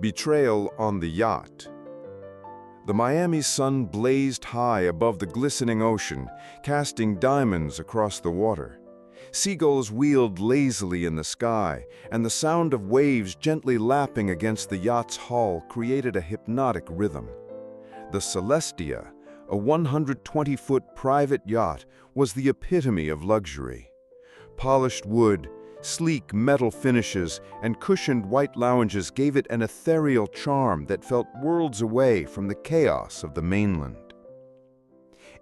Betrayal on the Yacht. The Miami sun blazed high above the glistening ocean, casting diamonds across the water. Seagulls wheeled lazily in the sky, and the sound of waves gently lapping against the yacht's hull created a hypnotic rhythm. The Celestia, a 120-foot private yacht, was the epitome of luxury. Polished wood, sleek metal finishes, and cushioned white lounges gave it an ethereal charm that felt worlds away from the chaos of the mainland.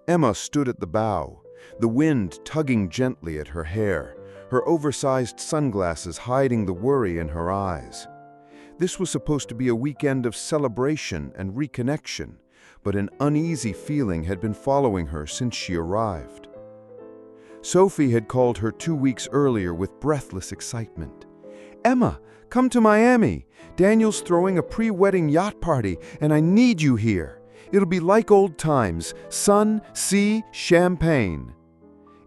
Emma stood at the bow, the wind tugging gently at her hair, her oversized sunglasses hiding the worry in her eyes. This was supposed to be a weekend of celebration and reconnection, but an uneasy feeling had been following her since she arrived. Sophie had called her 2 weeks earlier with breathless excitement. "Emma, come to Miami. Daniel's throwing a pre-wedding yacht party, and I need you here. It'll be like old times, sun, sea, champagne."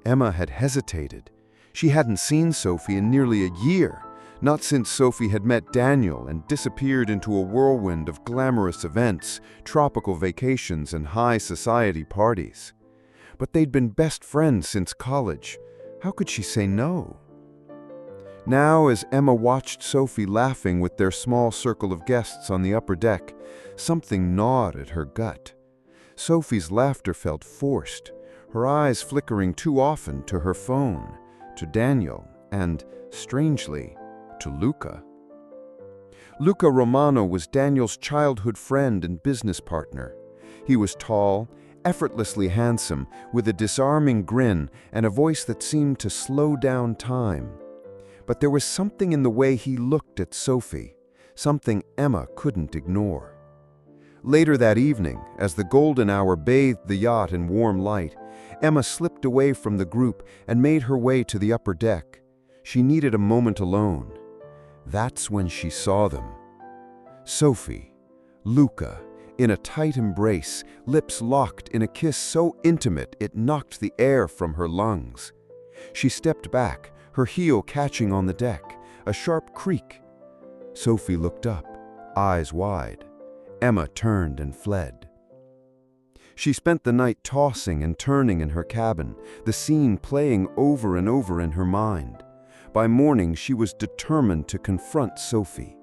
Emma had hesitated. She hadn't seen Sophie in nearly a year, not since Sophie had met Daniel and disappeared into a whirlwind of glamorous events, tropical vacations, and high society parties. But they'd been best friends since college. How could she say no? Now, as Emma watched Sophie laughing with their small circle of guests on the upper deck, something gnawed at her gut. Sophie's laughter felt forced, her eyes flickering too often to her phone, to Daniel, and, strangely, to Luca. Luca Romano was Daniel's childhood friend and business partner. He was tall, effortlessly handsome, with a disarming grin and a voice that seemed to slow down time. But there was something in the way he looked at Sophie, something Emma couldn't ignore. Later that evening, as the golden hour bathed the yacht in warm light, Emma slipped away from the group and made her way to the upper deck. She needed a moment alone. That's when she saw them. Sophie, Luca, in a tight embrace, lips locked in a kiss so intimate it knocked the air from her lungs. She stepped back, her heel catching on the deck, a sharp creak. Sophie looked up, eyes wide. Emma turned and fled. She spent the night tossing and turning in her cabin, the scene playing over and over in her mind. By morning, she was determined to confront Sophie.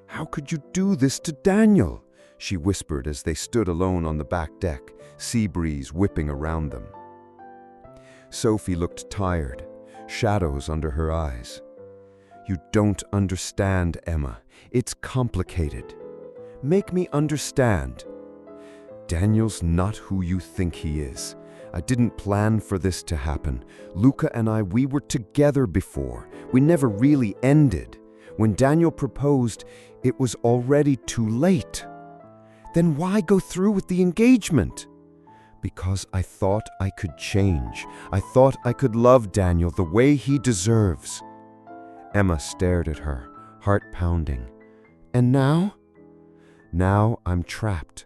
"How could you do this to Daniel?" she whispered as they stood alone on the back deck, sea breeze whipping around them. Sophie looked tired, shadows under her eyes. "You don't understand, Emma. It's complicated. Make me understand. Daniel's not who you think he is. I didn't plan for this to happen. Luca and I, we were together before. We never really ended. When Daniel proposed, it was already too late. Then why go through with the engagement?" "Because I thought I could change. I thought I could love Daniel the way he deserves." Emma stared at her, heart pounding. "And now?" "Now I'm trapped.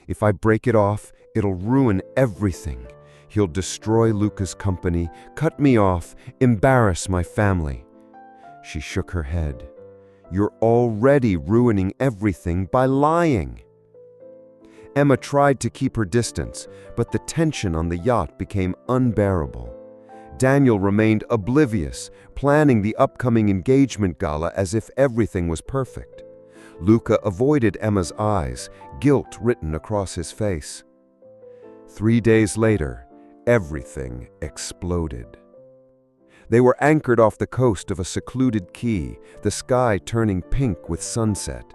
If I break it off, it'll ruin everything. He'll destroy Luca's company, cut me off, embarrass my family." She shook her head. "You're already ruining everything by lying." Emma tried to keep her distance, but the tension on the yacht became unbearable. Daniel remained oblivious, planning the upcoming engagement gala as if everything was perfect. Luca avoided Emma's eyes, guilt written across his face. 3 days later, everything exploded. They were anchored off the coast of a secluded key, the sky turning pink with sunset.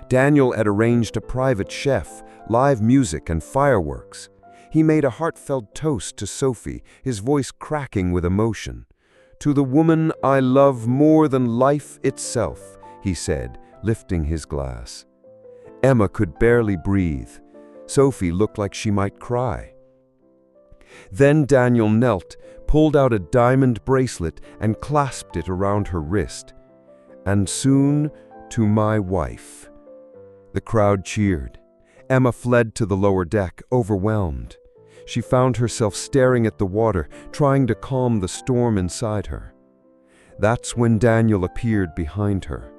Daniel had arranged a private chef, live music, and fireworks. He made a heartfelt toast to Sophie, his voice cracking with emotion. "To the woman I love more than life itself," he said, lifting his glass. Emma could barely breathe. Sophie looked like she might cry. Then Daniel knelt, pulled out a diamond bracelet, and clasped it around her wrist. "And soon to my wife." The crowd cheered. Emma fled to the lower deck, overwhelmed. She found herself staring at the water, trying to calm the storm inside her. That's when Daniel appeared behind her.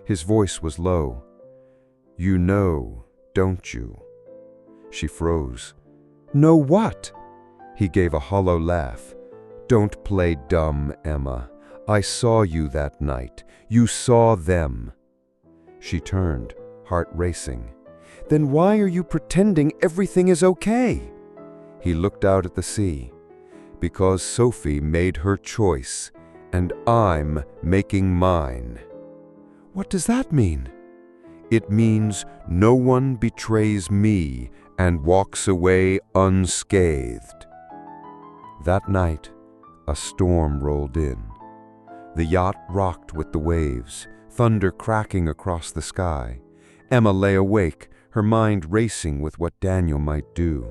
His voice was low. You know, don't you?" She froze. "Know what?" He gave a hollow laugh. "Don't play dumb, Emma. I saw you that night. You saw them." She turned, heart racing. "Then why are you pretending everything is okay?" He looked out at the sea. "Because Sophie made her choice, and I'm making mine." "What does that mean?" "It means no one betrays me and walks away unscathed." That night, a storm rolled in. The yacht rocked with the waves, thunder cracking across the sky. Emma lay awake, her mind racing with what Daniel might do.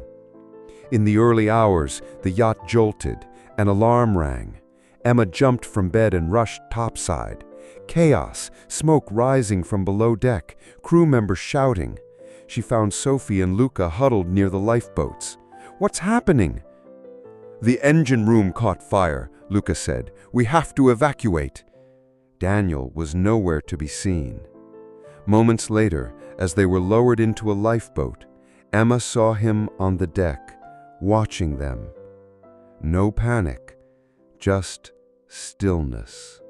In the early hours, the yacht jolted, an alarm rang. Emma jumped from bed and rushed topside. Chaos, smoke rising from below deck, crew members shouting. She found Sophie and Luca huddled near the lifeboats. "What's happening?" "The engine room caught fire," Luca said. "We have to evacuate." Daniel was nowhere to be seen. Moments later, as they were lowered into a lifeboat, Emma saw him on the deck, watching them. No panic, just stillness.